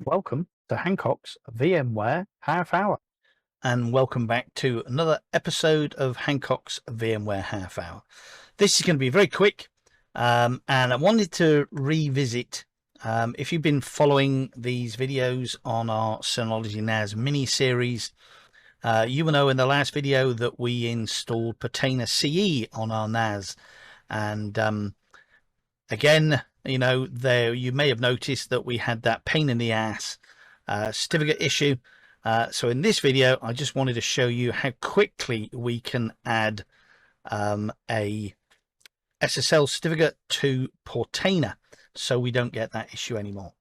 Welcome to Hancock's VMware Half Hour, and welcome back to another episode of Hancock's VMware Half Hour. This is going to be very quick, and I wanted to revisit, if you've been following these videos on our Synology NAS mini-series, you will know in the last video that we installed Portainer CE on our NAS, and again, you know, there you may have noticed that we had that pain in the ass certificate issue. So in this video, I just wanted to show you how quickly we can add a SSL certificate to Portainer so we don't get that issue anymore.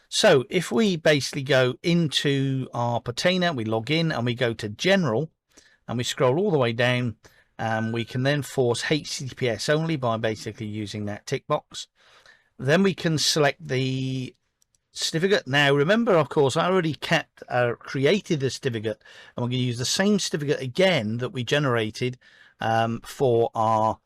So if we basically go into our Portainer, we log in and we go to General and we scroll all the way down, and we can then force HTTPS only by basically using that tick box. Then we can select the certificate. Now remember, of course, I already created the certificate, and we're going to use the same certificate again that we generated for our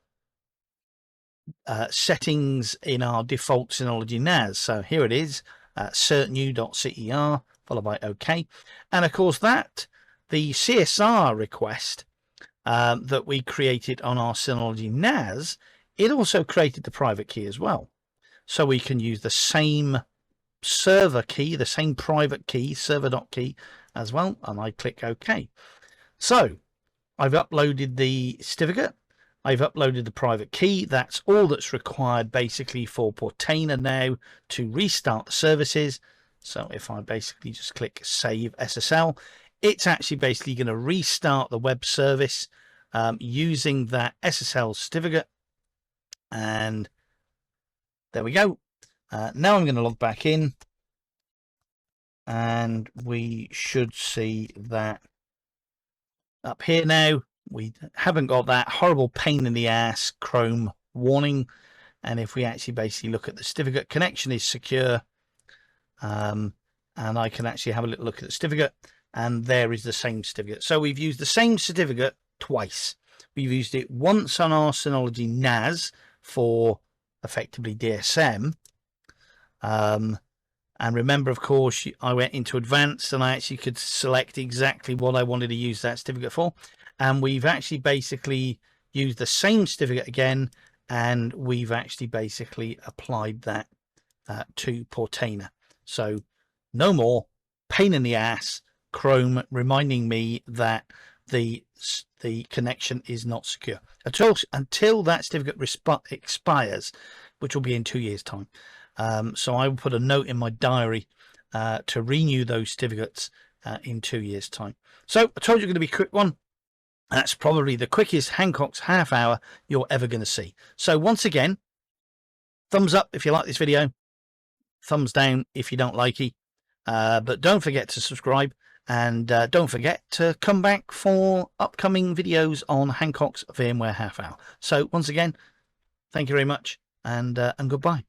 settings in our default Synology NAS. So here it is, certnew.cer followed by OK, and of course that the CSR request that we created on our Synology NAS, it also created the private key as well. So we can use the same server key, the same private key, server.key as well, and I click OK. So I've uploaded the certificate, I've uploaded the private key. That's all that's required basically for Portainer now to restart the services. So if I basically just click Save SSL, it's actually basically going to restart the web service using that SSL certificate, and there we go. Now I'm going to log back in, and we should see that up here now we haven't got that horrible pain in the ass Chrome warning. And if we actually basically look at the certificate, connection is secure, and I can actually have a little look at the certificate, and there is the same certificate. So we've used the same certificate twice. We've used it once on our Synology NAS for effectively DSM, and remember, of course, I went into advanced and I actually could select exactly what I wanted to use that certificate for, and we've actually basically used the same certificate again, and we've actually basically applied that to Portainer. So no more pain in the ass Chrome reminding me that the connection is not secure until that certificate expires, which will be in 2 years' time. So I will put a note in my diary to renew those certificates in 2 years' time. So I told you it's going to be a quick one. That's probably the quickest Hancock's half hour you're ever going to see. So once again, thumbs up if you like this video, thumbs down if you don't like it, but don't forget to subscribe, and don't forget to come back for upcoming videos on Hancock's VMware Half Hour. So once again, thank you very much, and goodbye.